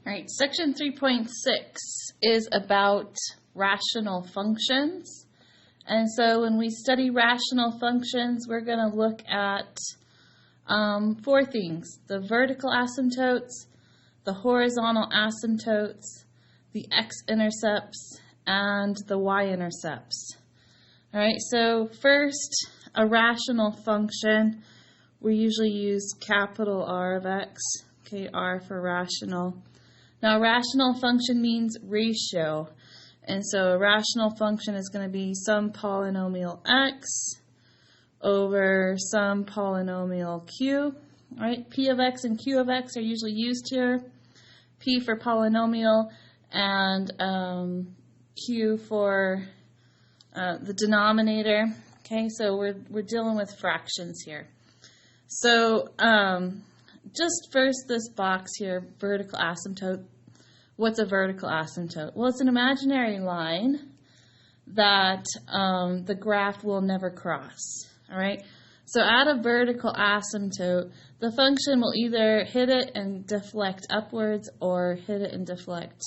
All right, section 3.6 is about rational functions. And so when we study rational functions, we're going to look at four things: the vertical asymptotes, the horizontal asymptotes, the x-intercepts, and the y-intercepts. All right, so first, a rational function, we usually use capital R of x, okay, R for rational. Now, a rational function means ratio, and so a rational function is going to be some polynomial x over some polynomial q. All right, p of x and q of x are usually used here. P for polynomial and q for the denominator. Okay, so we're dealing with fractions here. So just first this box here, vertical asymptote. What's a vertical asymptote? Well, it's an imaginary line that the graph will never cross. All right. So at a vertical asymptote, the function will either hit it and deflect upwards or hit it and deflect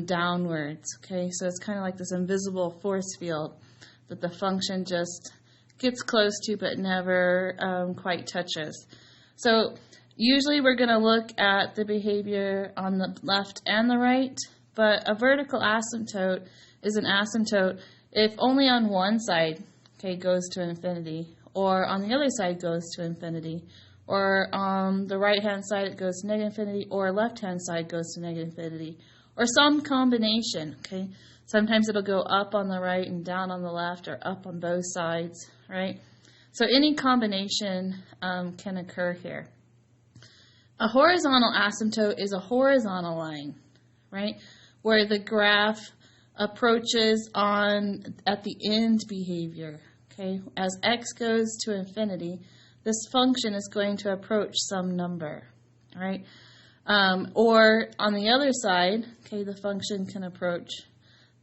downwards. Okay, so it's kind of like this invisible force field that the function just gets close to but never quite touches. So usually we're going to look at the behavior on the left and the right, but a vertical asymptote is an asymptote if only on one side, okay, goes to infinity, or on the other side goes to infinity, or on the right-hand side it goes to negative infinity, or left-hand side goes to negative infinity, or some combination, okay? Sometimes it'll go up on the right and down on the left, or up on both sides, right? So any combination can occur here. A horizontal asymptote is a horizontal line, right, where the graph approaches at the end behavior, okay? As x goes to infinity, this function is going to approach some number, right? Or on the other side, okay, the function can approach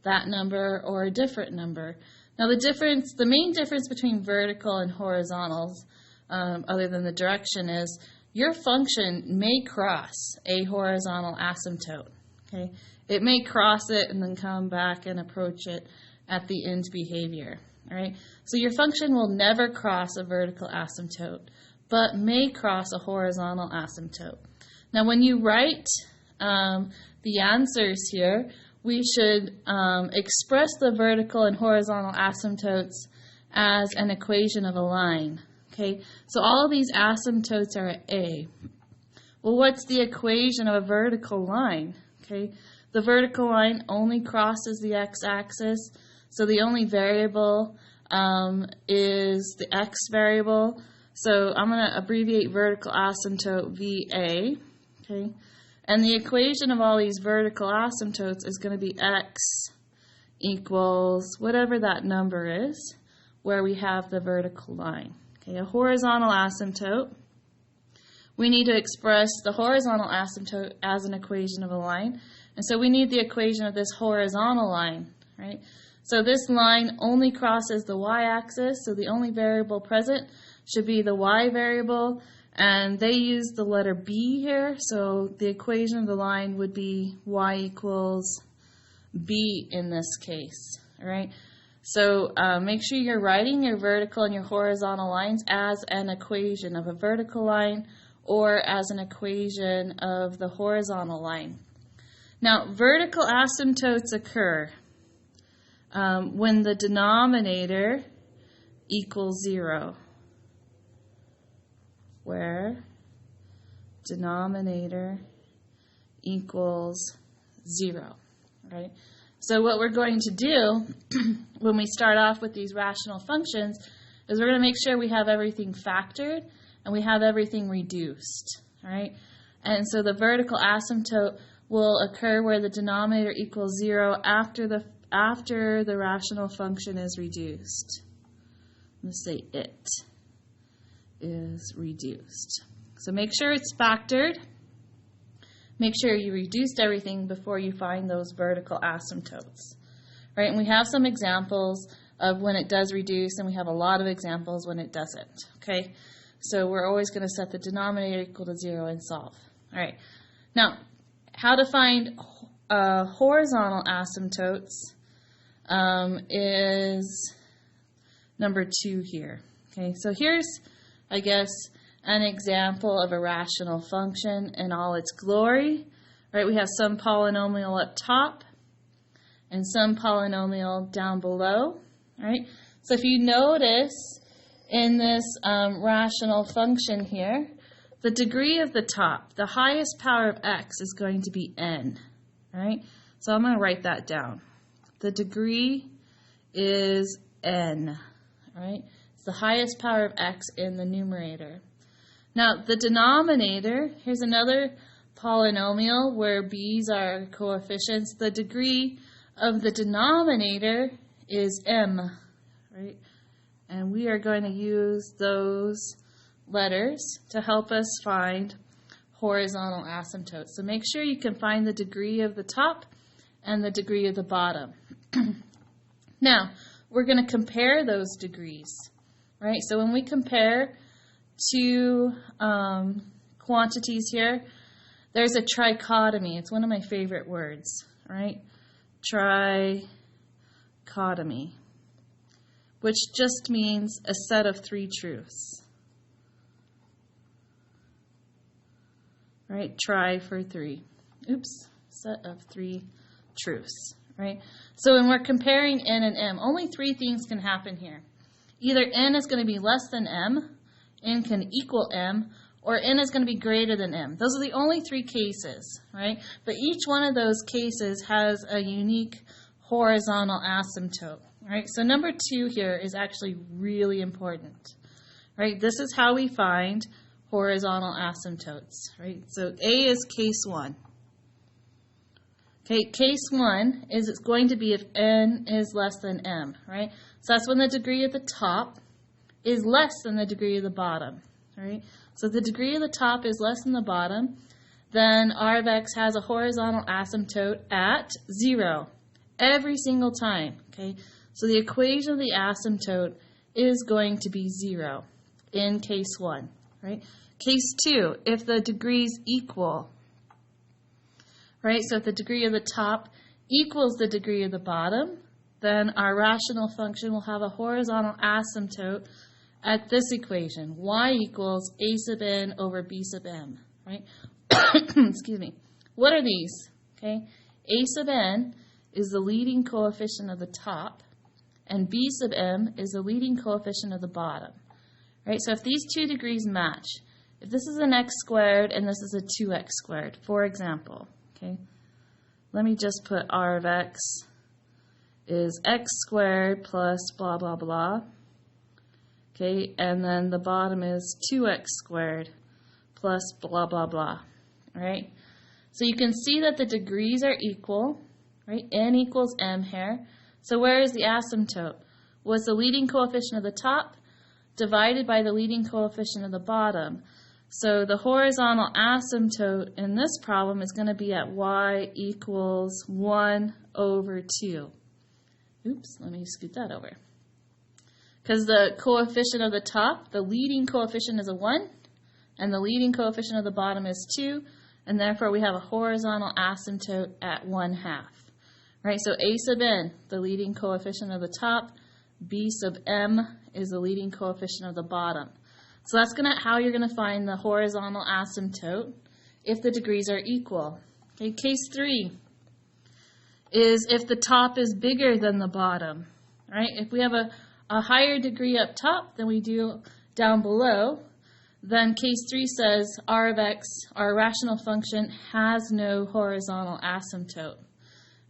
that number or a different number. Now the main difference between vertical and horizontals, other than the direction, is your function may cross a horizontal asymptote. Okay, it may cross it and then come back and approach it at the end behavior. All right, so your function will never cross a vertical asymptote, but may cross a horizontal asymptote. Now, when you write the answers here, we should express the vertical and horizontal asymptotes as an equation of a line. Okay, so all of these asymptotes are at A. Well, what's the equation of a vertical line? Okay, the vertical line only crosses the x-axis, so the only variable is the x variable. So I'm going to abbreviate vertical asymptote VA. Okay, and the equation of all these vertical asymptotes is going to be x equals whatever that number is, where we have the vertical line. Okay, a horizontal asymptote, we need to express the horizontal asymptote as an equation of a line. And so we need the equation of this horizontal line, right? So this line only crosses the y-axis, so the only variable present should be the y variable. And they use the letter b here, so the equation of the line would be y equals b in this case, all right? So make sure you're writing your vertical and your horizontal lines as an equation of a vertical line or as an equation of the horizontal line. Now, vertical asymptotes occur when the denominator equals 0, where denominator equals 0, right? So what we're going to do when we start off with these rational functions is we're going to make sure we have everything factored and we have everything reduced, all right? And so the vertical asymptote will occur where the denominator equals 0 after the rational function is reduced. Let's say it is reduced. So make sure it's factored. Make sure you reduced everything before you find those vertical asymptotes, right? And we have some examples of when it does reduce, and we have a lot of examples when it doesn't, okay? So we're always going to set the denominator equal to 0 and solve. All right. Now, how to find horizontal asymptotes is number 2 here. Okay, so here's, I guess, an example of a rational function in all its glory. Right, we have some polynomial up top and some polynomial down below. Right, so if you notice in this rational function here, the degree of the top, the highest power of x is going to be n. Right, so I'm going to write that down. The degree is n. Right, it's the highest power of x in the numerator. Now the denominator, here's another polynomial where b's are coefficients. The degree of the denominator is m, right? And we are going to use those letters to help us find horizontal asymptotes. So make sure you can find the degree of the top and the degree of the bottom. Now, we're going to compare those degrees, right? So when we compare two quantities here, there's a trichotomy. It's one of my favorite words, right? Trichotomy, which just means a set of 3 truths. Right? Tri for 3. Oops. Set of 3 truths. Right? So when we're comparing n and m, only 3 things can happen here. Either n is going to be less than m, n can equal m, or n is going to be greater than m. Those are the only 3 cases, right? But each one of those cases has a unique horizontal asymptote, right? So number 2 here is actually really important, right? This is how we find horizontal asymptotes, right? So A is case 1. Okay, case 1 is it's going to be if n is less than m, right? So that's when the degree at the top is less than the degree of the bottom, right? So if the degree of the top is less than the bottom, then r of x has a horizontal asymptote at 0 every single time, okay? So the equation of the asymptote is going to be 0 in case 1, right? Case 2, if the degrees equal, right? So if the degree of the top equals the degree of the bottom, then our rational function will have a horizontal asymptote at this equation, y equals a sub n over b sub m, right? Excuse me. What are these? Okay, a sub n is the leading coefficient of the top, and b sub m is the leading coefficient of the bottom, right? So if these 2 degrees match, if this is an x squared and this is a 2x squared, for example, okay, let me just put r of x is x squared plus blah, blah, blah. Okay, and then the bottom is 2x squared plus blah, blah, blah, right? So you can see that the degrees are equal, right? N equals m here. So where is the asymptote? Was the leading coefficient of the top divided by the leading coefficient of the bottom. So the horizontal asymptote in this problem is going to be at y equals 1 over 2. Oops, let me scoot that over. Because the coefficient of the top, the leading coefficient is a 1, and the leading coefficient of the bottom is 2, and therefore we have a horizontal asymptote at 1/2. Right, so a sub n, the leading coefficient of the top, b sub m is the leading coefficient of the bottom. So that's how you're going to find the horizontal asymptote if the degrees are equal. Okay, case 3 is if the top is bigger than the bottom. Right, if we have a higher degree up top than we do down below, then case 3 says r of x, our rational function, has no horizontal asymptote.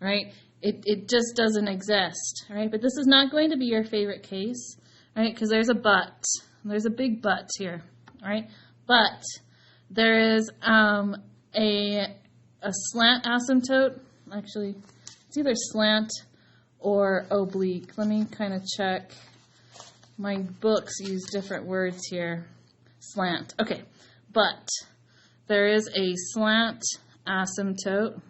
Right? It just doesn't exist. Right? But this is not going to be your favorite case, right? Because there's a but. There's a big but here. Right? But there is a slant asymptote. Actually, it's either slant or oblique. Let me kind of check. My books use different words here. Slant. Okay. But there is a slant asymptote.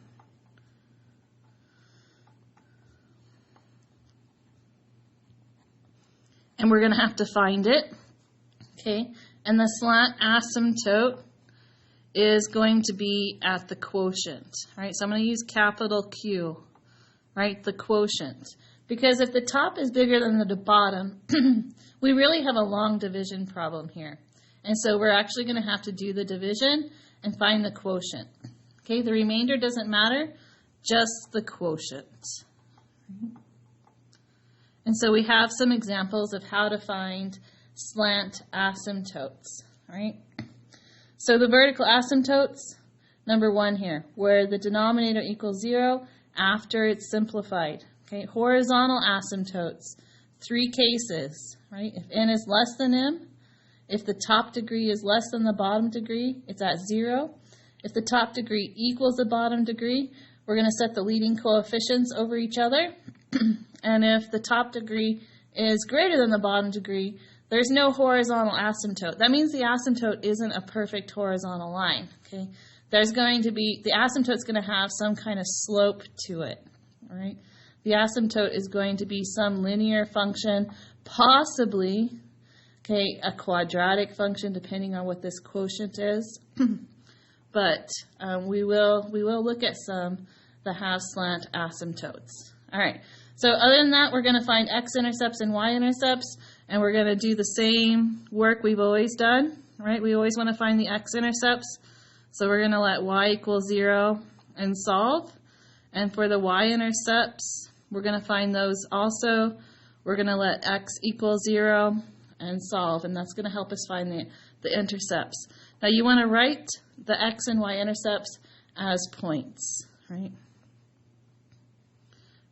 And we're going to have to find it. Okay. And the slant asymptote is going to be at the quotient, right? So I'm going to use capital Q, right? The quotient. Because if the top is bigger than the bottom, we really have a long division problem here. And so we're actually going to have to do the division and find the quotient. Okay, the remainder doesn't matter, just the quotient. And so we have some examples of how to find slant asymptotes, right? So the vertical asymptotes, number 1 here, where the denominator equals 0 after it's simplified. Okay, horizontal asymptotes, 3 cases, right? If n is less than m, if the top degree is less than the bottom degree, it's at 0. If the top degree equals the bottom degree, we're going to set the leading coefficients over each other. And if the top degree is greater than the bottom degree, there's no horizontal asymptote. That means the asymptote isn't a perfect horizontal line. Okay, there's going to be, the asymptote's going to have some kind of slope to it. All right, the asymptote is going to be some linear function, possibly, okay, a quadratic function, depending on what this quotient is. But we will look at some that have slant asymptotes. All right. So other than that, we're going to find x-intercepts and y-intercepts, and we're going to do the same work we've always done, right? We always want to find the x-intercepts, so we're going to let y equal 0 and solve. And for the y-intercepts, we're going to find those also. We're going to let x equal 0 and solve, and that's going to help us find the intercepts. Now you want to write the x and y-intercepts as points, right?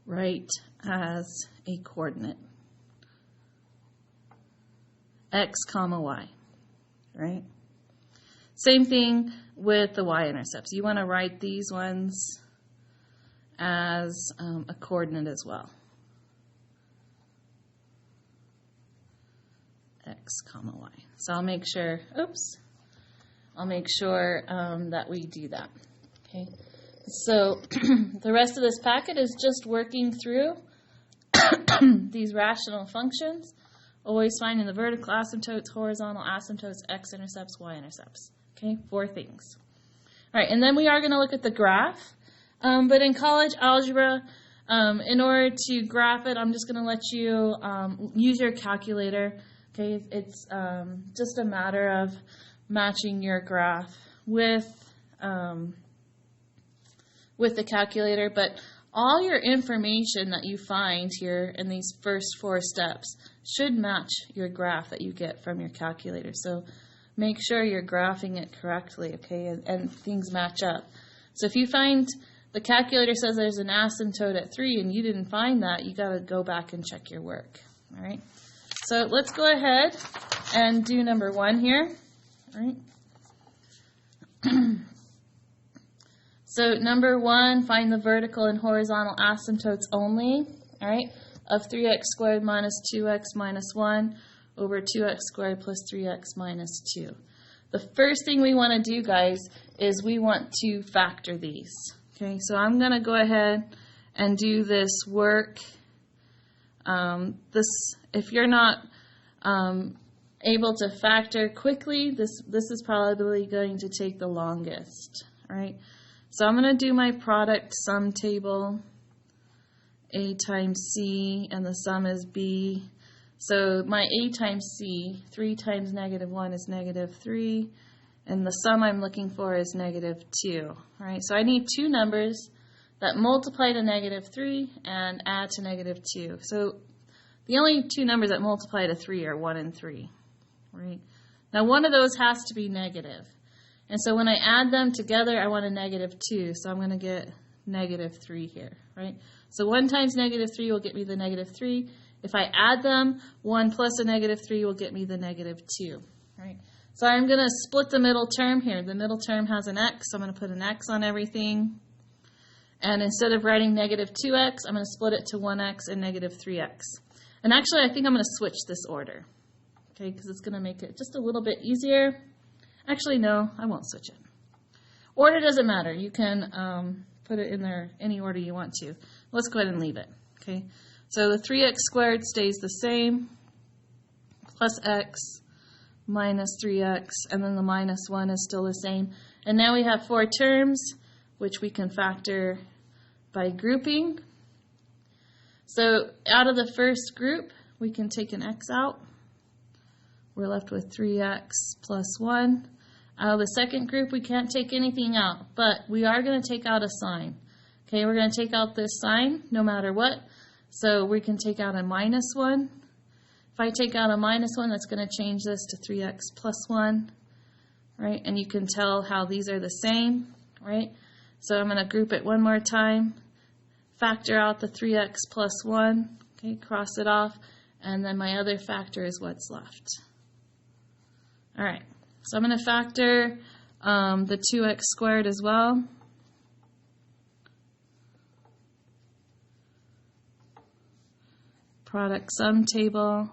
Write as a coordinate, x comma y, right? Same thing with the y-intercepts. You want to write these ones as a coordinate as well, x comma y. So I'll make sure, that we do that, okay? So the rest of this packet is just working through these rational functions, always finding the vertical asymptotes, horizontal asymptotes, x-intercepts, y-intercepts. Okay, 4 things. All right, and then we are going to look at the graph. But in college algebra, in order to graph it, I'm just going to let you use your calculator. Okay, it's just a matter of matching your graph with the calculator, but all your information that you find here in these first 4 steps should match your graph that you get from your calculator. So make sure you're graphing it correctly, okay, and things match up. So if you find the calculator says there's an asymptote at 3 and you didn't find that, you got to go back and check your work, all right? So let's go ahead and do number 1 here, all right? So number 1, find the vertical and horizontal asymptotes only, all right, of 3x squared minus 2x minus 1 over 2x squared plus 3x minus 2. The first thing we want to do, guys, is we want to factor these. Okay, so I'm going to go ahead and do this work. If you're not able to factor quickly, this is probably going to take the longest, all right? So I'm going to do my product sum table, A times C, and the sum is B. So my A times C, 3 times negative 1 is negative 3, and the sum I'm looking for is negative 2. All right, so I need 2 numbers that multiply to negative 3 and add to negative 2. So the only 2 numbers that multiply to 3 are 1 and 3. Right? Now one of those has to be negative. And so when I add them together, I want a negative 2. So I'm going to get negative 3 here. Right? So 1 times negative 3 will get me the negative 3. If I add them, 1 plus a negative 3 will get me the negative 2. Right? So I'm going to split the middle term here. The middle term has an x, so I'm going to put an x on everything. And instead of writing negative 2x, I'm going to split it to 1x and negative 3x. And actually, I think I'm going to switch this order, okay, because it's going to make it just a little bit easier. Actually, no, I won't switch it. Order doesn't matter. You can put it in there any order you want to. Let's go ahead and leave it, okay? So the 3x squared stays the same, plus x minus 3x, and then the minus 1 is still the same. And now we have 4 terms, which we can factor by grouping. So out of the first group, we can take an x out. We're left with 3x plus 1. Out of the second group, we can't take anything out, but we are going to take out a sign. Okay, we're going to take out this sign no matter what. So we can take out a minus 1. If I take out a minus 1, that's going to change this to 3x plus 1, right? And you can tell how these are the same, right? So I'm going to group it one more time, factor out the 3x plus 1, okay, cross it off, and then my other factor is what's left. All right, so I'm going to factor the 2x squared as well. Product sum table.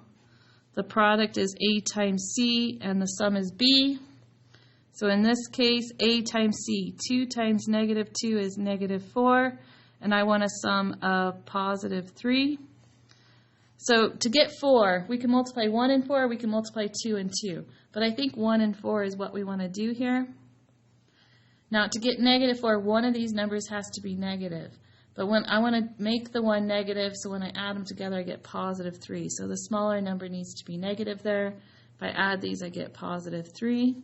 The product is A times C, and the sum is B. So in this case, A times C, 2 times negative 2 is negative 4, and I want a sum of positive 3. So to get 4, we can multiply 1 and 4, we can multiply 2 and 2. But I think 1 and 4 is what we want to do here. Now to get negative 4, one of these numbers has to be negative. But when I want to make the one negative, so when I add them together, I get positive 3. So the smaller number needs to be negative there. If I add these, I get positive 3.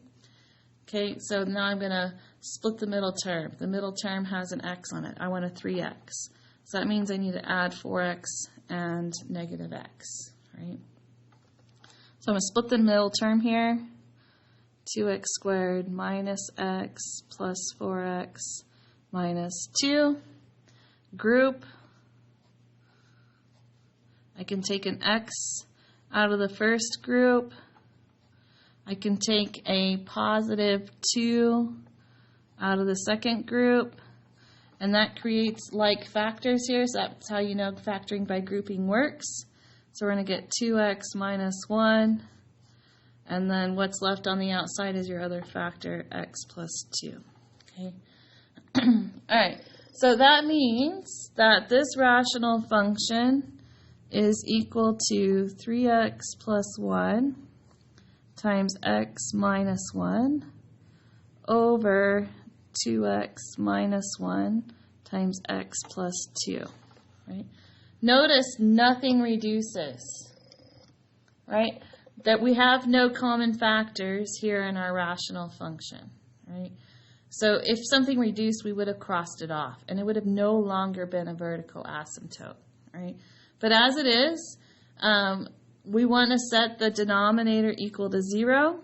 Okay, so now I'm going to split the middle term. The middle term has an x on it. I want a 3x. So that means I need to add 4x and negative x, right? So I'm going to split the middle term here. 2x squared minus x plus 4x minus 2. Group. I can take an x out of the first group. I can take a positive 2 out of the second group. And that creates like factors here. So that's how you know factoring by grouping works. So we're going to get 2x minus 1. And then what's left on the outside is your other factor, x plus 2. Okay. All right. So that means that this rational function is equal to 3x plus 1 times x minus 1 over 2x minus 1 times x plus 2. Right? Notice nothing reduces. Right? That we have no common factors here in our rational function. Right? So if something reduced, we would have crossed it off, and it would have no longer been a vertical asymptote, right? But as it is, we want to set the denominator equal to 0.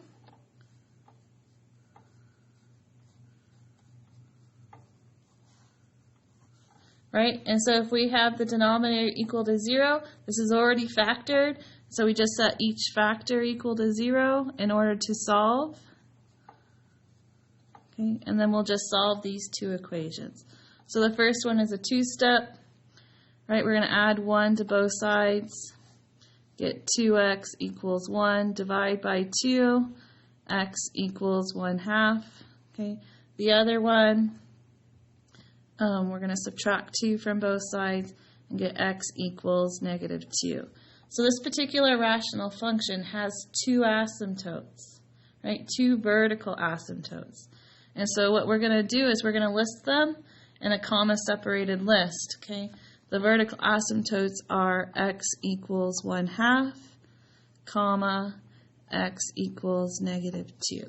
Right? And so if we have the denominator equal to 0, this is already factored, so we just set each factor equal to 0 in order to solve. Okay, and then we'll just solve these two equations. So the first one is a two-step. Right, we're going to add 1 to both sides. Get 2x equals 1. Divide by 2. X equals 1/2. Okay, the other one, we're going to subtract 2 from both sides and get x equals negative 2. So this particular rational function has two asymptotes, right? Two vertical asymptotes. And so what we're going to do is we're going to list them in a comma-separated list, okay? The vertical asymptotes are x equals 1/2, comma, x equals negative 2.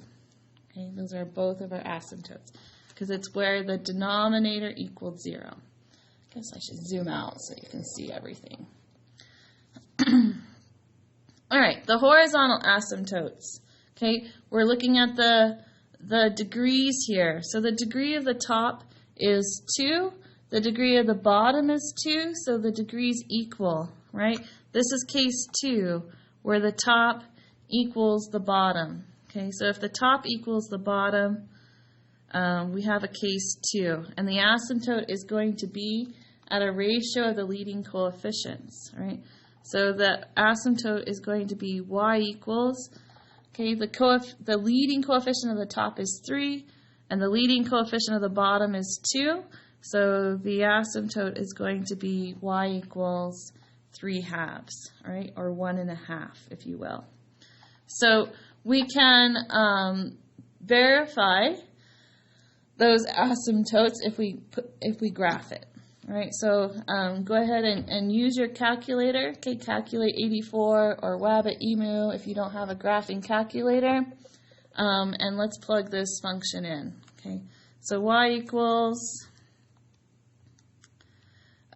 Okay, those are both of our asymptotes because it's where the denominator equals 0. I guess I should zoom out so you can see everything. All right, the horizontal asymptotes. Okay, we're looking at the degrees here. So the degree of the top is 2. The degree of the bottom is 2, so the degrees equal, right? This is case 2, where the top equals the bottom. Okay, so if the top equals the bottom, we have a case 2. And the asymptote is going to be at a ratio of the leading coefficients, right? So the asymptote is going to be y equals, okay, the leading coefficient of the top is 3, and the leading coefficient of the bottom is 2. So the asymptote is going to be y equals 3/2, right, or 1.5, if you will. So we can verify those asymptotes if we graph it. All right, so go ahead and use your calculator. Okay, calculate 84 or Wabbit Emu if you don't have a graphing calculator. And let's plug this function in. Okay, so y equals,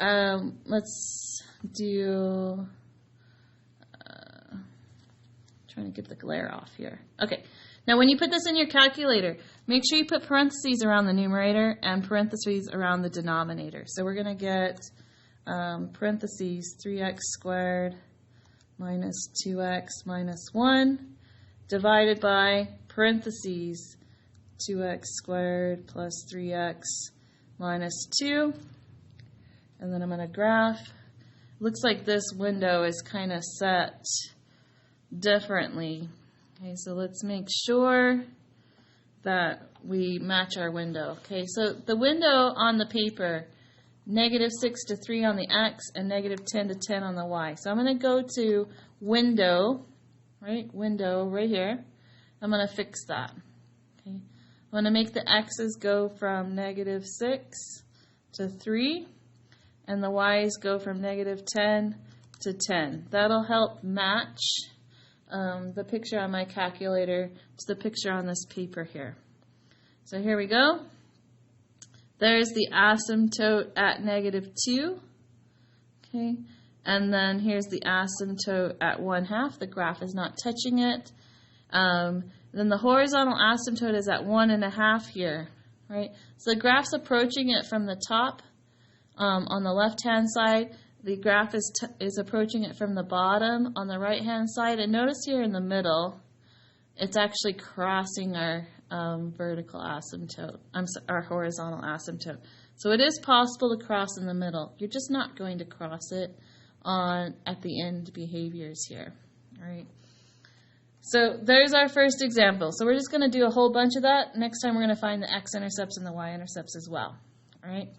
let's do, trying to get the glare off here. Okay, now when you put this in your calculator, make sure you put parentheses around the numerator and parentheses around the denominator. So we're going to get parentheses 3x squared minus 2x minus 1 divided by parentheses 2x squared plus 3x minus 2. And then I'm going to graph. Looks like this window is kind of set differently. Okay, so let's make sure that we match our window. Okay, so the window on the paper, -6 to 3 on the x and -10 to 10 on the y. So I'm going to go to window, window right here. I'm going to fix that. Okay, I'm going to make the x's go from -6 to 3 and the y's go from -10 to 10. That'll help match the picture on my calculator to the picture on this paper here. So here we go. There's the asymptote at -2. Okay, and then here's the asymptote at 1/2. The graph is not touching it. Then the horizontal asymptote is at 1.5 here, right? So the graph's approaching it from the top on the left-hand side. The graph is approaching it from the bottom on the right-hand side. And notice here in the middle, it's actually crossing our vertical asymptote, our horizontal asymptote. So it is possible to cross in the middle. You're just not going to cross it at the end behaviors here. All right. So there's our first example. So we're just going to do a whole bunch of that. Next time we're going to find the x-intercepts and the y-intercepts as well. All right.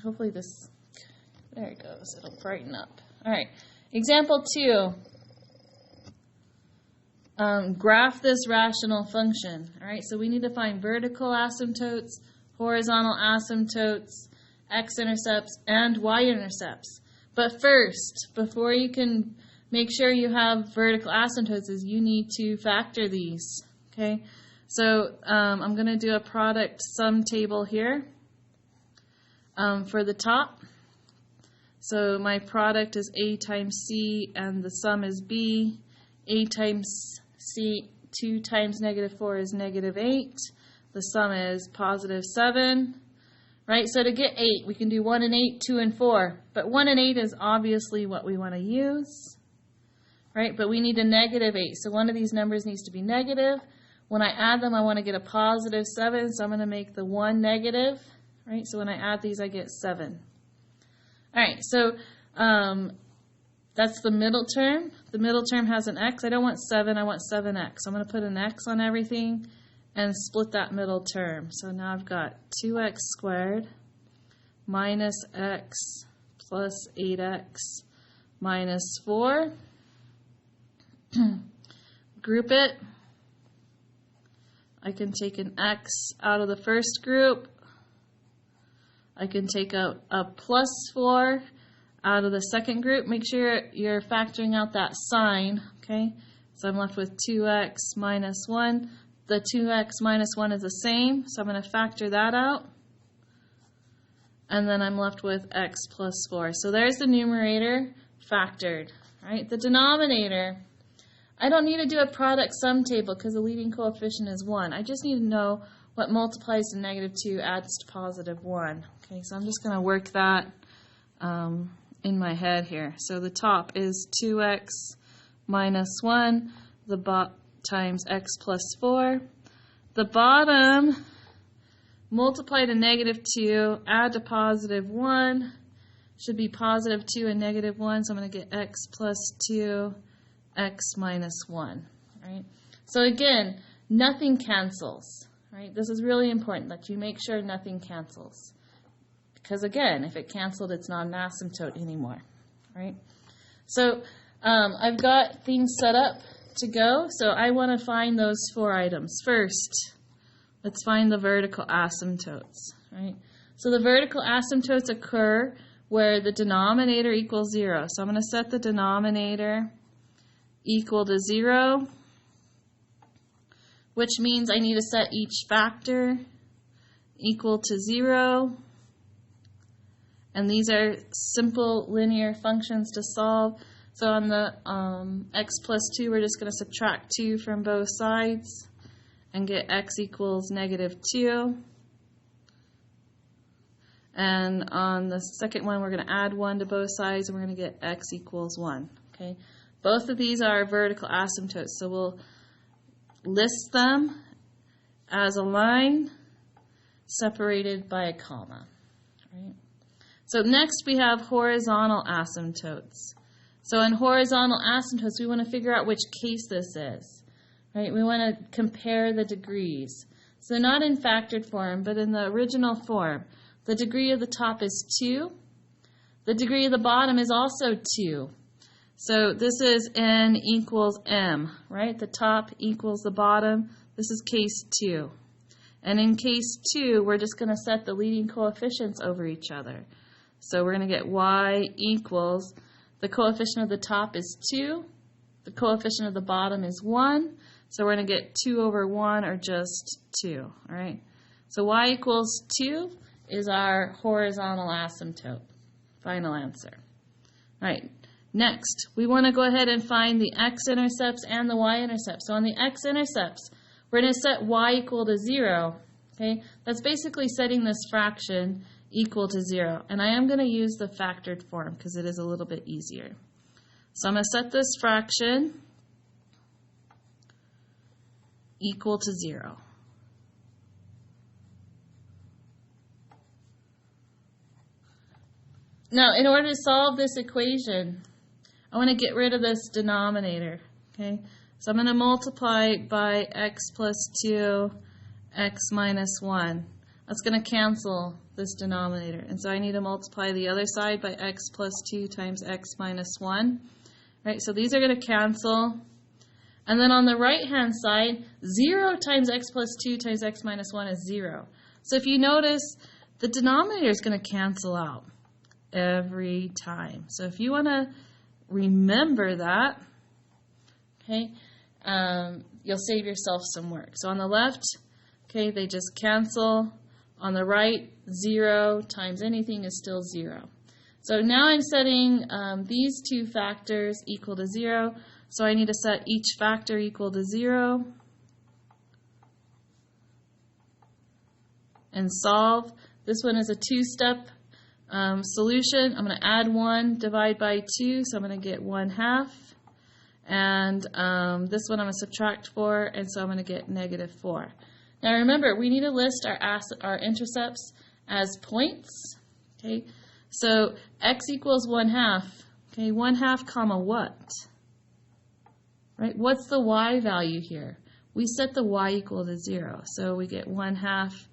Hopefully this, there it goes, it'll brighten up. All right, example 2. Graph this rational function. All right, so we need to find vertical asymptotes, horizontal asymptotes, x-intercepts, and y-intercepts. But first, before you can make sure you have vertical asymptotes, is you need to factor these. Okay, so I'm going to do a product sum table here. For the top, so my product is a times c and the sum is b. A times c, 2 times -4 is -8. The sum is +7, right? So to get 8, we can do 1 and 8, 2 and 4. But 1 and 8 is obviously what we want to use, right? But we need a -8, so one of these numbers needs to be negative. When I add them, I want to get a +7, so I'm going to make the 1 negative. Right, so when I add these, I get 7. All right, so that's the middle term. The middle term has an x. I don't want 7, I want 7x. So I'm going to put an x on everything and split that middle term. So now I've got 2x squared minus x plus 8x minus 4. Group it. I can take an x out of the first group. I can take a +4 out of the second group. Make sure you're factoring out that sign, okay? So I'm left with 2x minus 1. The 2x minus 1 is the same, so I'm going to factor that out. And then I'm left with x plus 4. So there's the numerator factored, right? The denominator, I don't need to do a product sum table because the leading coefficient is 1. I just need to know what multiplies to -2 adds to +1. Okay, so I'm just going to work that in my head here. So the top is 2x minus 1, times x plus 4. The bottom, multiply to -2, add to +1, should be +2 and -1, so I'm going to get x plus 2, x minus 1. Right? So again, nothing cancels. Right? This is really important that you make sure nothing cancels. because again, if it canceled, it's not an asymptote anymore, right? So I've got things set up to go, so I want to find those 4 items. First, let's find the vertical asymptotes, right? So the vertical asymptotes occur where the denominator equals 0. So I'm going to set the denominator equal to 0, which means I need to set each factor equal to 0. And these are simple linear functions to solve. So on the x plus 2, we're just going to subtract 2 from both sides and get x equals -2. And on the second one, we're going to add 1 to both sides, and we're going to get x equals 1. Okay? Both of these are vertical asymptotes, so we'll list them as a line separated by a comma. Right? So next we have horizontal asymptotes. So in horizontal asymptotes, we want to figure out which case this is. Right? We want to compare the degrees. So not in factored form, but in the original form. The degree of the top is 2. The degree of the bottom is also 2. So this is n equals m, right? The top equals the bottom. This is case 2. And in case 2, we're just going to set the leading coefficients over each other. So we're going to get y equals, the coefficient of the top is 2. The coefficient of the bottom is 1. So we're going to get 2 over 1, or just 2, all right? So y equals 2 is our horizontal asymptote. Final answer. All right. Next, we want to go ahead and find the x-intercepts and the y-intercepts. So on the x-intercepts, we're going to set y equal to 0. Okay, that's basically setting this fraction equal to 0. And I am going to use the factored form because it is a little bit easier. So I'm going to set this fraction equal to 0. Now, in order to solve this equation, I want to get rid of this denominator, okay? So I'm going to multiply by x plus 2, x minus 1. That's going to cancel this denominator. And so I need to multiply the other side by x plus 2 times x minus 1. Right, so these are going to cancel. And then on the right-hand side, 0 times x plus 2 times x minus 1 is 0. So if you notice, the denominator is going to cancel out every time. So if you want to remember that, okay, you'll save yourself some work. So on the left, okay, they just cancel. On the right, 0 times anything is still 0. So now I'm setting these two factors equal to 0. So I need to set each factor equal to 0 and solve. This one is a two-step solution. I'm going to add 1, divide by 2, so I'm going to get 1/2. And this one I'm going to subtract 4, and so I'm going to get -4. Now remember, we need to list our intercepts as points. Okay, so x equals 1/2. Okay, 1/2 comma what? Right, what's the y value here? We set the y equal to 0, so we get 1/2,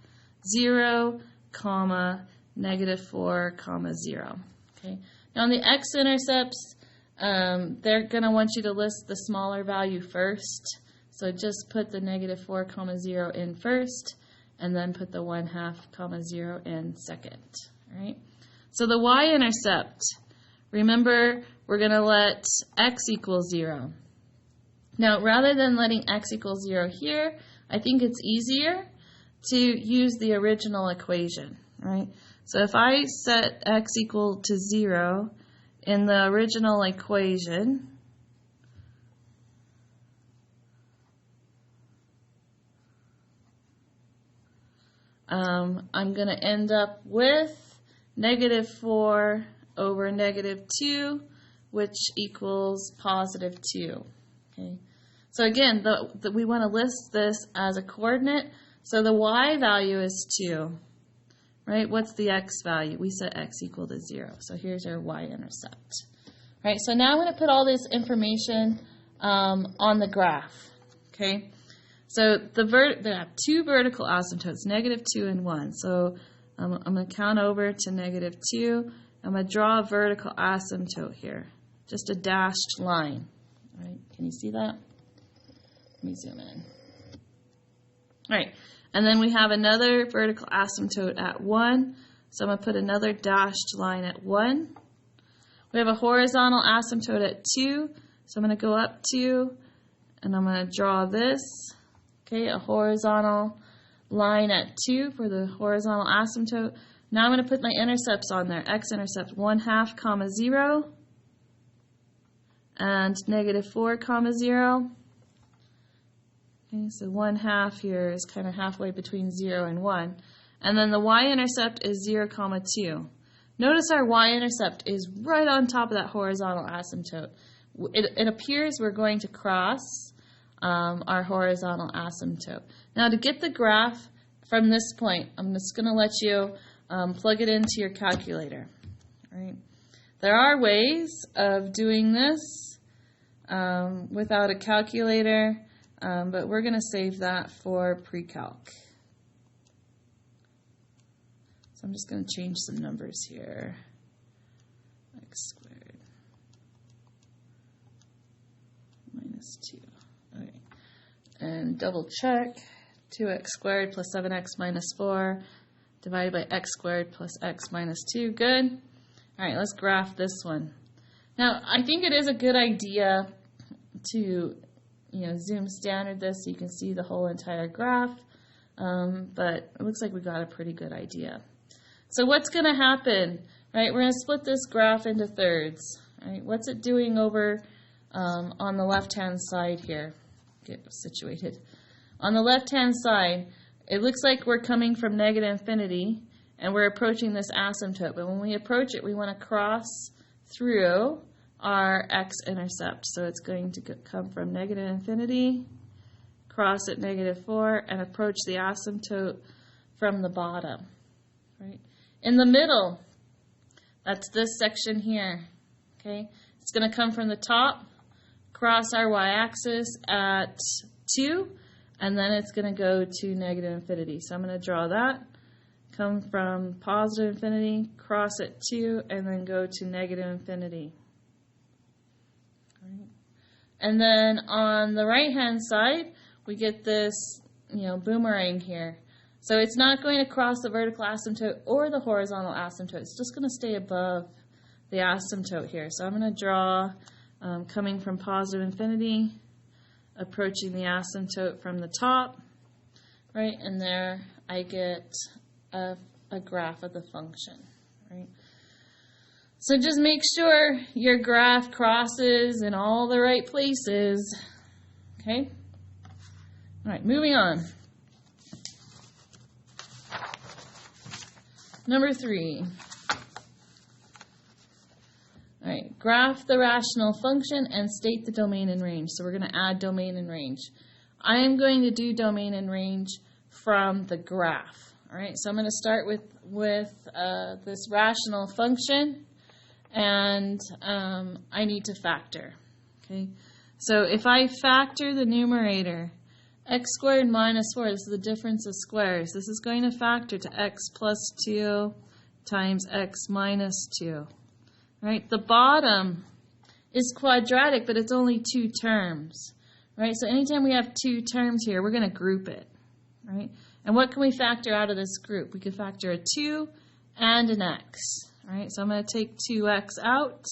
0, comma, -4, comma, 0. Okay. Now on the x-intercepts, they're going to want you to list the smaller value first. So just put the -4, comma, 0 in first, and then put the 1/2, comma, 0 in second. All right. So the y-intercept, remember, we're going to let x equal 0. Now, rather than letting x equal 0 here, I think it's easier to use the original equation, right? So if I set x equal to 0 in the original equation, I'm going to end up with -4 over -2, which equals +2. Okay. So again, we want to list this as a coordinate. So the y value is 2. Right? What's the x value? We set x equal to 0. So here's our y-intercept. Right? So now I'm going to put all this information on the graph. Okay? So there are two vertical asymptotes, -2 and 1. So I'm going to count over to -2. I'm going to draw a vertical asymptote here, just a dashed line. All right, can you see that? Let me zoom in. All right, and then we have another vertical asymptote at 1. So I'm going to put another dashed line at 1. We have a horizontal asymptote at 2. So I'm going to go up 2, and I'm going to draw this. Okay, a horizontal line at 2 for the horizontal asymptote. Now I'm going to put my intercepts on there. X-intercept 1/2, comma 0, and -4, comma 0. Okay, so 1/2 here is kind of halfway between 0 and 1. And then the y-intercept is 0, comma 2. Notice our y-intercept is right on top of that horizontal asymptote. It appears we're going to cross our horizontal asymptote. Now to get the graph from this point, I'm just going to let you plug it into your calculator. All right. There are ways of doing this without a calculator, but we're going to save that for pre-calc. So I'm just going to change some numbers here. X squared minus 2. Okay. And double check. 2x squared plus 7x minus 4 divided by x squared plus x minus 2. Good. All right, let's graph this one. Now, I think it is a good idea to zoom standard this so you can see the whole entire graph, but it looks like we got a pretty good idea. So what's going to happen? Right, we're going to split this graph into thirds. Right, what's it doing over on the left-hand side here? Get situated. On the left-hand side, it looks like we're coming from -infinity, and we're approaching this asymptote. But when we approach it, we want to cross through our x-intercept. So it's going to come from -infinity, cross at -4, and approach the asymptote from the bottom. Right? In the middle, that's this section here. Okay, it's going to come from the top, cross our y-axis at 2, and then it's going to go to -infinity. So I'm going to draw that. Come from positive infinity, cross at 2, and then go to -infinity. Right. And then on the right-hand side, we get this, boomerang here. So it's not going to cross the vertical asymptote or the horizontal asymptote. It's just going to stay above the asymptote here. So I'm going to draw coming from positive infinity, approaching the asymptote from the top, right? And there I get a graph of the function, right? So just make sure your graph crosses in all the right places, okay? All right, moving on. Number 3. All right, graph the rational function and state the domain and range. So we're going to add domain and range. I am going to do domain and range from the graph. All right, so I'm going to start with this rational function, and I need to factor. Okay, so if I factor the numerator, x squared minus 4, this is the difference of squares. This is going to factor to x plus 2 times x minus 2. Right? The bottom is quadratic, but it's only 2 terms. Right? So anytime we have 2 terms here, we're going to group it. Right? And what can we factor out of this group? We can factor a 2 and an x. Right? So I'm going to take 2x out.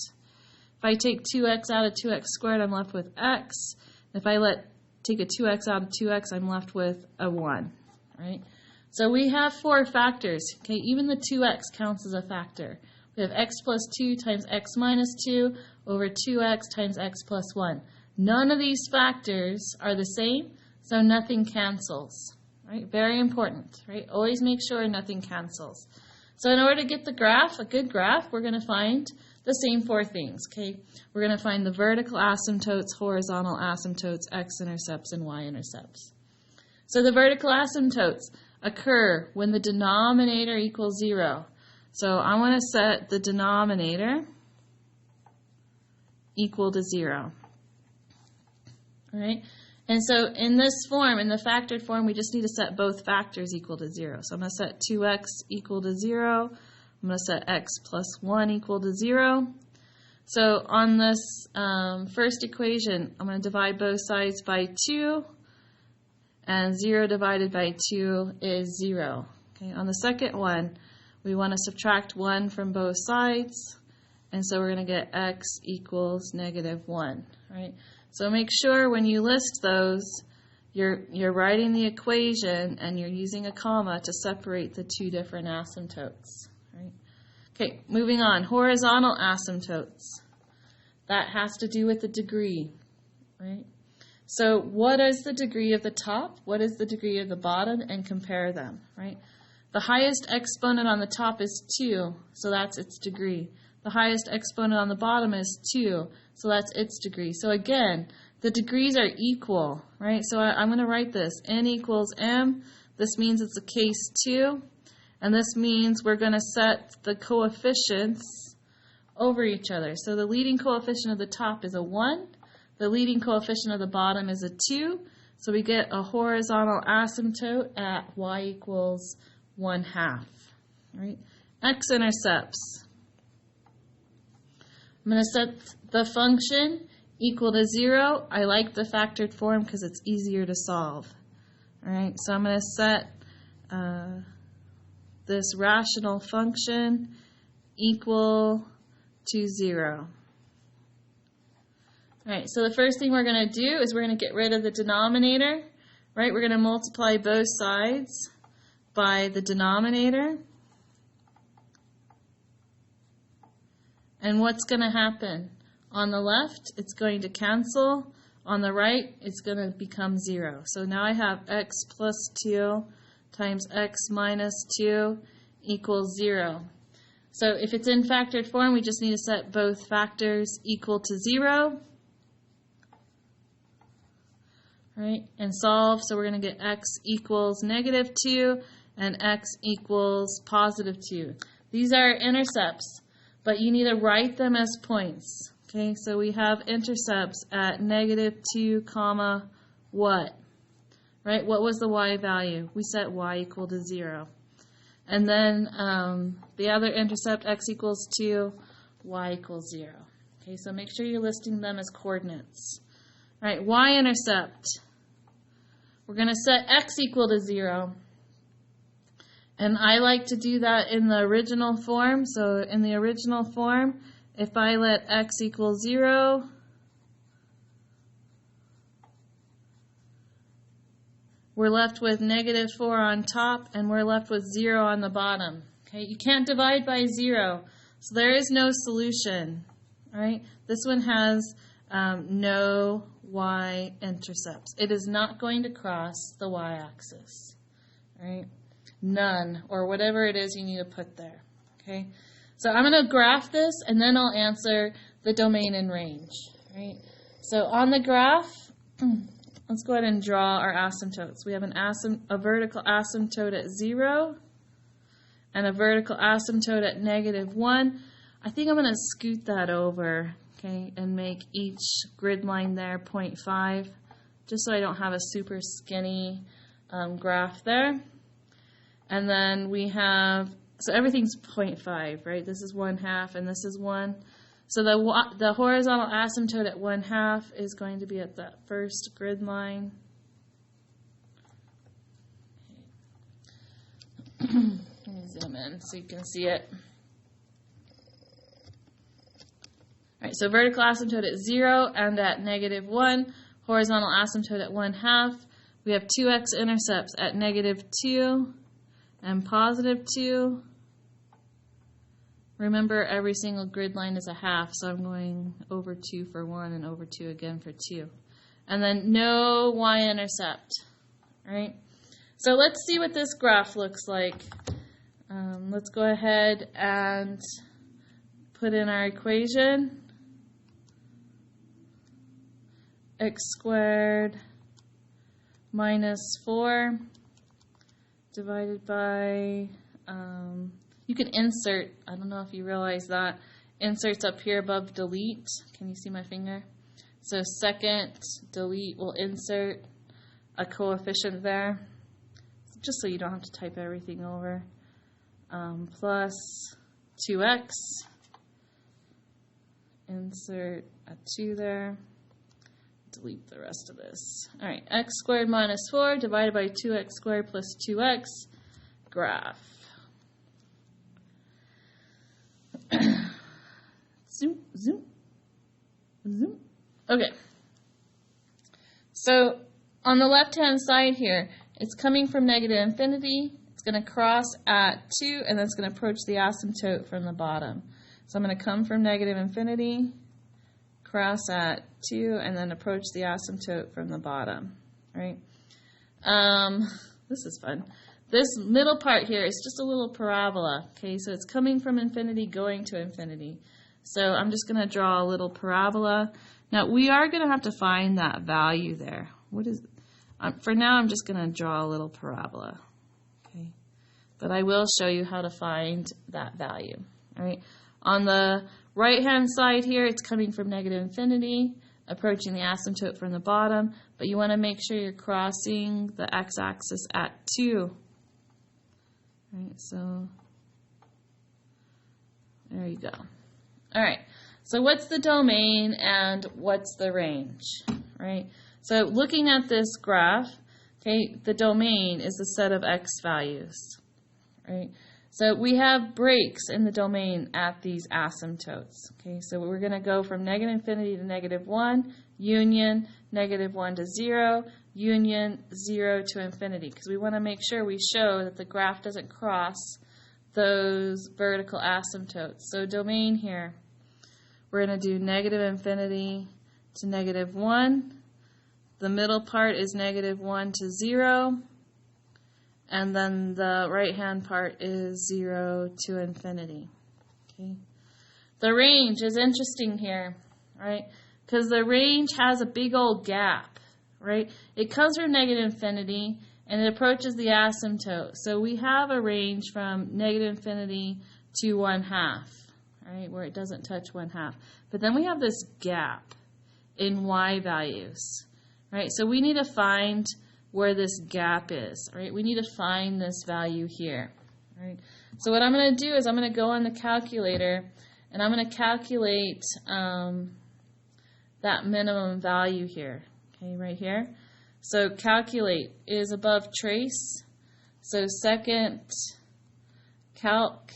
If I take 2x out of 2x squared, I'm left with x. If I take a 2x out of 2x, I'm left with a 1. Right? So we have 4 factors. Okay? Even the 2x counts as a factor. We have x plus 2 times x minus 2 over 2x times x plus 1. None of these factors are the same, so nothing cancels. Right? Very important. Right? Always make sure nothing cancels. So in order to get the graph, a good graph, we're going to find the same 4 things. Okay? We're going to find the vertical asymptotes, horizontal asymptotes, x-intercepts, and y-intercepts. So the vertical asymptotes occur when the denominator equals 0. So I want to set the denominator equal to 0. All right? And so in this form, in the factored form, we just need to set both factors equal to 0. So I'm going to set 2x equal to 0. I'm going to set x plus 1 equal to 0. So on this first equation, I'm going to divide both sides by 2. And 0 divided by 2 is 0. Okay. On the second one, we want to subtract 1 from both sides. And so we're going to get x equals -1. Right? So make sure when you list those, you're writing the equation and you're using a comma to separate the two different asymptotes. Right? Okay, moving on. Horizontal asymptotes. That has to do with the degree. Right? So what is the degree of the top? What is the degree of the bottom? And compare them. Right? The highest exponent on the top is 2, so that's its degree. The highest exponent on the bottom is 2, so that's its degree. So again, the degrees are equal, right? So I'm going to write this. N equals m. This means it's a case 2. And this means we're going to set the coefficients over each other. So the leading coefficient of the top is a 1. The leading coefficient of the bottom is a 2. So we get a horizontal asymptote at y equals 1/2. Right? X-intercepts. I'm going to set the function equal to 0. I like the factored form because it's easier to solve. All right, so I'm going to set this rational function equal to 0. All right, so the first thing we're going to do is we're going to get rid of the denominator. Right, we're going to multiply both sides by the denominator. And what's going to happen? On the left, it's going to cancel. On the right, it's going to become 0. So now I have x plus 2 times x minus 2 equals 0. So if it's in factored form, we just need to set both factors equal to 0. Right? And solve. So we're going to get x equals -2 and x equals +2. These are intercepts, but you need to write them as points. Okay, so we have intercepts at -2, comma, what? Right, what was the y value? We set y equal to 0. And then the other intercept, x equals 2, y equals 0. Okay, so make sure you're listing them as coordinates. All right, y-intercept. We're going to set x equal to 0. And I like to do that in the original form. So in the original form, if I let x equal 0, we're left with -4 on top, and we're left with 0 on the bottom. Okay, you can't divide by 0, so there is no solution. All right, this one has no y-intercepts. It is not going to cross the y-axis. All right. None, or whatever it is you need to put there. Okay, so I'm going to graph this, and then I'll answer the domain and range. Right? So on the graph, let's go ahead and draw our asymptotes. We have a vertical asymptote at 0 and a vertical asymptote at -1. I think I'm going to scoot that over, okay, and make each grid line there 0.5, just so I don't have a super skinny graph there. And then we have, so everything's 0.5, right? This is 1/2 and this is 1. So the horizontal asymptote at 1/2 is going to be at that first grid line. Let me zoom in so you can see it. All right, so vertical asymptote at 0 and at -1. Horizontal asymptote at 1/2. We have 2x intercepts at -2. And +2. Remember, every single grid line is a half, so I'm going over 2 for 1 and over 2 again for 2. And then no y-intercept. All right? So let's see what this graph looks like. Let's go ahead and put in our equation. X squared minus 4 divided by, you can insert, I don't know if you realize that, inserts up here above delete. Can you see my finger? So second, delete, we'll insert a coefficient there, just so you don't have to type everything over, plus 2x, insert a 2 there, delete the rest of this. All right, x squared minus 4 divided by 2x squared plus 2x, graph. Zoom, zoom, zoom. Okay. So on the left-hand side here, it's coming from negative infinity. It's going to cross at 2, and then it's going to approach the asymptote from the bottom. So I'm going to come from negative infinity, cross at 2, and then approach the asymptote from the bottom. Right? This is fun. This middle part here is just a little parabola. Okay, so it's coming from infinity going to infinity. So I'm just going to draw a little parabola. Now we are going to have to find that value there. What is? For now, I'm just going to draw a little parabola. Okay, but I will show you how to find that value. All right. On the right-hand side here, it's coming from negative infinity, approaching the asymptote from the bottom, but you want to make sure you're crossing the x-axis at 2. All right, so there you go. All right, so what's the domain and what's the range, right? So looking at this graph, okay, the domain is the set of x values, right? So we have breaks in the domain at these asymptotes, okay? So we're going to go from negative infinity to negative 1, union, negative 1 to 0, union, 0 to infinity, because we want to make sure we show that the graph doesn't cross those vertical asymptotes. So domain here, we're going to do negative infinity to negative 1. The middle part is negative 1 to 0. And then the right-hand part is 0 to infinity. Okay. The range is interesting here, right? Because the range has a big old gap, right? It comes from negative infinity and it approaches the asymptote. So we have a range from negative infinity to 1/2, right, where it doesn't touch 1/2. But then we have this gap in y values, right? So we need to find where this gap is, right? We need to find this value here, right? So what I'm going to do is I'm going to go on the calculator and I'm going to calculate that minimum value here, okay, right here. So calculate is above trace. So second calc,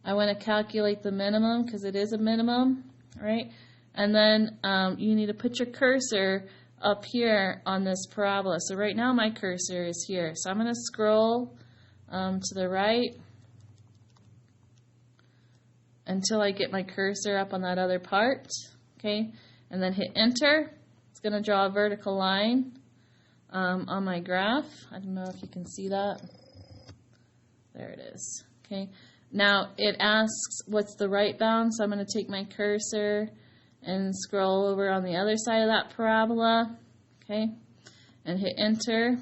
I want to calculate the minimum because it is a minimum, right? And then you need to put your cursor up here on this parabola. So right now my cursor is here. So I'm going to scroll to the right until I get my cursor up on that other part, okay? And then hit enter. It's going to draw a vertical line on my graph. I don't know if you can see that. There it is, okay? Now it asks what's the right bound, so I'm going to take my cursor and scroll over on the other side of that parabola, okay, and hit enter.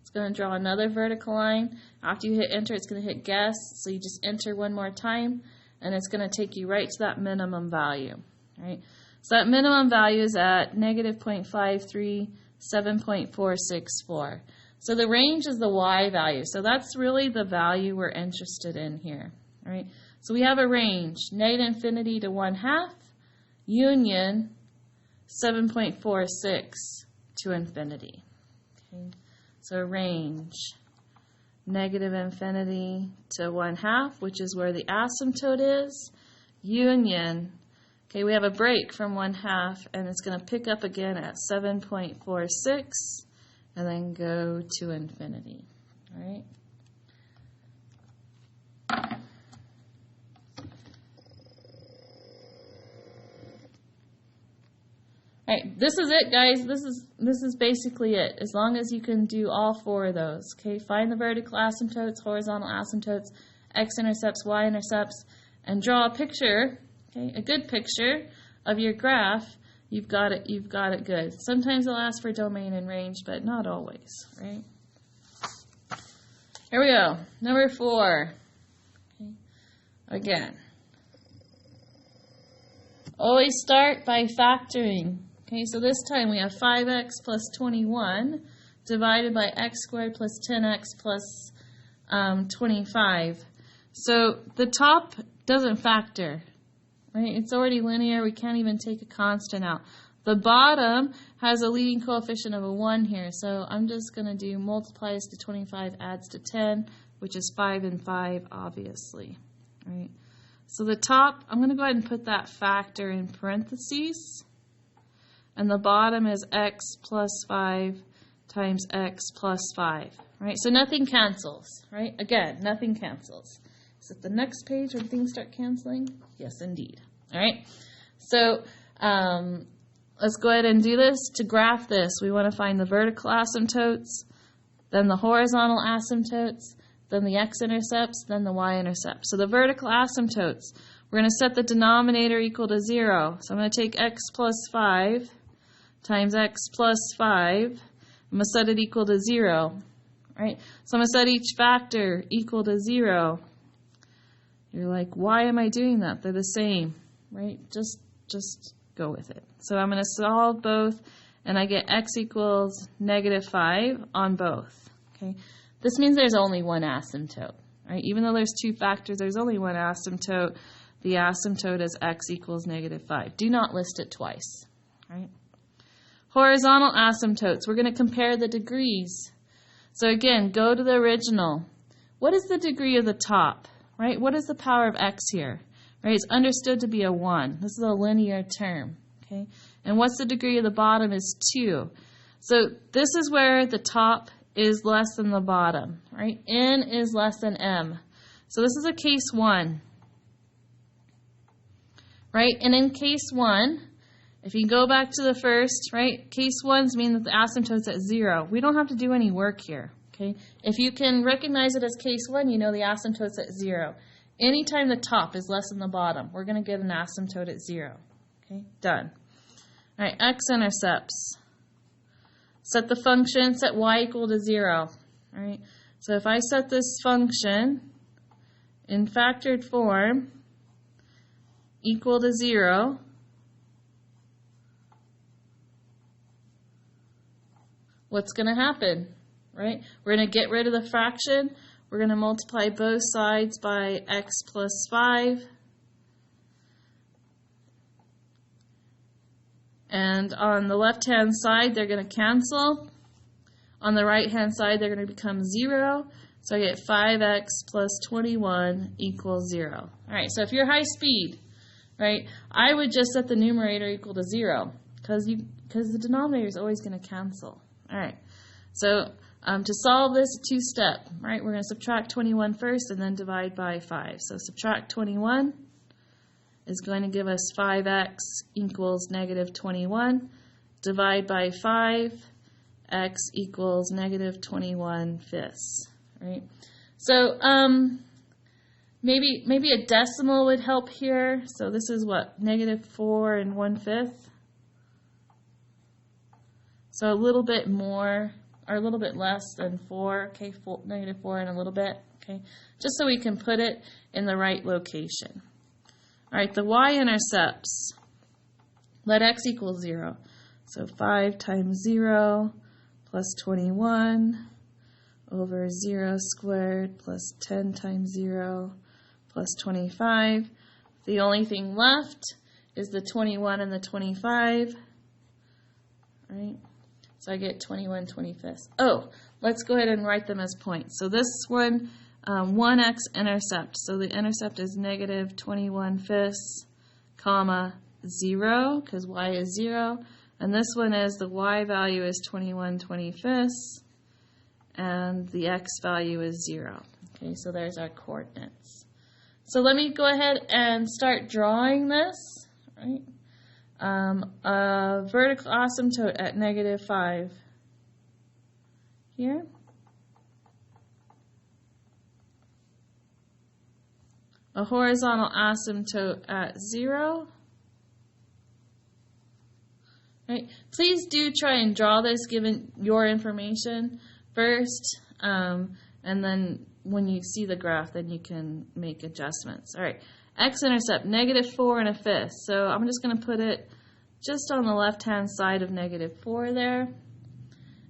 It's going to draw another vertical line. After you hit enter, it's going to hit guess, so you just enter one more time, and it's going to take you right to that minimum value, right? So that minimum value is at negative 0.537.464. So the range is the y value, so that's really the value we're interested in here, right? So we have a range, negative infinity to 1/2, union 7.46 to infinity. Okay. So range negative infinity to 1/2, which is where the asymptote is, union, okay, we have a break from 1/2 and it's going to pick up again at 7.46 and then go to infinity. All right. All right, this is it, guys. This is basically it. As long as you can do all 4 of those, okay? Find the vertical asymptotes, horizontal asymptotes, x-intercepts, y-intercepts, and draw a picture, okay? A good picture of your graph. You've got it good. Sometimes it'll ask for domain and range, but not always, right? Here we go. Number 4. Okay. Again. Always start by factoring. Okay, so this time we have 5x plus 21 divided by x squared plus 10x plus 25. So the top doesn't factor, right? It's already linear. We can't even take a constant out. The bottom has a leading coefficient of a 1 here, so I'm just going to do multiplies to 25 adds to 10, which is 5 and 5, obviously. Right? So the top, I'm going to go ahead and put that factor in parentheses, and the bottom is x plus 5 times x plus 5. Right? So nothing cancels. Right? Again, nothing cancels. Is it the next page where things start canceling? Yes, indeed. All right. So let's go ahead and do this. To graph this, we want to find the vertical asymptotes, then the horizontal asymptotes, then the x-intercepts, then the y-intercepts. So the vertical asymptotes, we're going to set the denominator equal to 0. So I'm going to take x plus 5 times x plus 5. I'm going to set it equal to 0. Right? So I'm going to set each factor equal to 0. You're like, why am I doing that? They're the same, right? Just go with it. So I'm going to solve both, and I get x equals -5 on both. Okay, this means there's only one asymptote, right? Even though there's two factors, there's only one asymptote. The asymptote is x equals -5. Do not list it twice, right? Horizontal asymptotes. We're going to compare the degrees. So again, go to the original. What is the degree of the top? Right? What is the power of x here? Right? It's understood to be a 1. This is a linear term. Okay? And what's the degree of the bottom is 2. So this is where the top is less than the bottom. Right? N is less than m. So this is a case 1. Right? And in case 1, if you go back to the first, right? Case 1s mean that the asymptote's at 0. We don't have to do any work here. Okay. If you can recognize it as case 1, you know the asymptote's at 0. Anytime the top is less than the bottom, we're going to get an asymptote at 0. Okay, done. All right, x-intercepts. Set the function, set y equal to 0. All right, so if I set this function in factored form equal to 0, what's going to happen? Right? We're going to get rid of the fraction. We're going to multiply both sides by x plus 5. And on the left-hand side, they're going to cancel. On the right-hand side, they're going to become 0. So I get 5x plus 21 equals 0. All right, so if you're high speed, right, I would just set the numerator equal to 0 because the denominator is always going to cancel. All right, so to solve this, two-step, right? We're going to subtract 21 first and then divide by 5. So subtract 21 is going to give us 5x equals -21. Divide by 5, x equals -21/5, right? So maybe a decimal would help here. So this is what, -4 1/5. So a little bit more, or a little bit less than 4, okay, -4 and a little bit, okay, just so we can put it in the right location. All right, the y-intercepts, let x equal 0. So 5 times 0 plus 21 over 0 squared plus 10 times 0 plus 25. The only thing left is the 21 and the 25, right? So I get 21/25. Oh, let's go ahead and write them as points. So this one, 1x intercept. So the intercept is -21/5, comma, 0, because y is 0. And this one is the y value is 21/25, and the x value is 0. Okay, so there's our coordinates. So let me go ahead and start drawing this, right? A vertical asymptote at -5 here. A horizontal asymptote at 0. Right? Please do try and draw this given your information first, and then when you see the graph, then you can make adjustments. All right. X-intercept, -4 1/5. So I'm just going to put it just on the left-hand side of -4 there.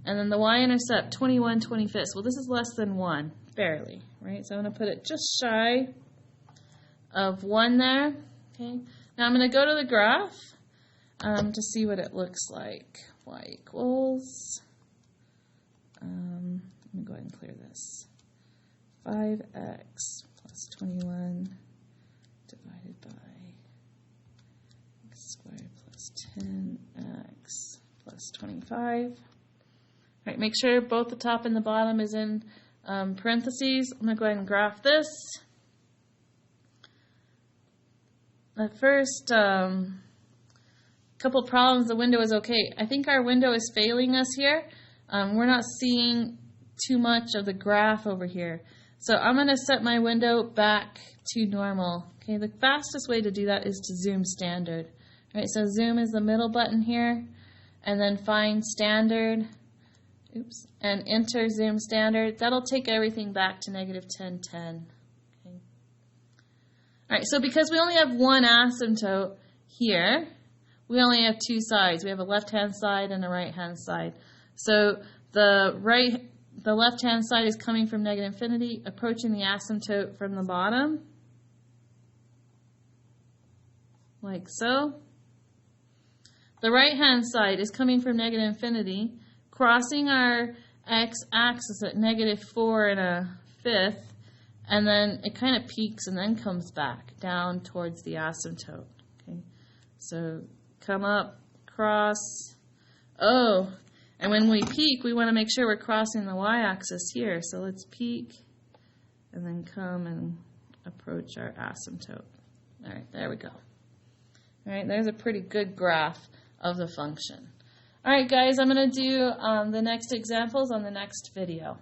And then the y-intercept, 21/25. Well, this is less than 1, barely, right? So I'm going to put it just shy of 1 there. Okay. Now I'm going to go to the graph to see what it looks like. Y equals, let me go ahead and clear this. 5x plus 21 divided by x squared plus 10x plus 25. All right, make sure both the top and the bottom is in parentheses. I'm going to go ahead and graph this. At first, couple problems, the window is okay. I think our window is failing us here. We're not seeing too much of the graph over here. So I'm going to set my window back to normal. Okay, the fastest way to do that is to zoom standard. All right, so zoom is the middle button here, and then find standard, and enter zoom standard. That'll take everything back to -1010. Okay. All right, so because we only have one asymptote here, we only have two sides. We have a left-hand side and a right-hand side. So the left-hand side is coming from -infinity, approaching the asymptote from the bottom, like so. The right-hand side is coming from -infinity, crossing our x-axis at -4 1/5, and then it kind of peaks and then comes back down towards the asymptote. Okay, so come up, cross. Oh, and when we peak, we want to make sure we're crossing the y-axis here. So let's peak and then come and approach our asymptote. All right, there we go. All right, there's a pretty good graph of the function. All right, guys, I'm going to do the next examples on the next video.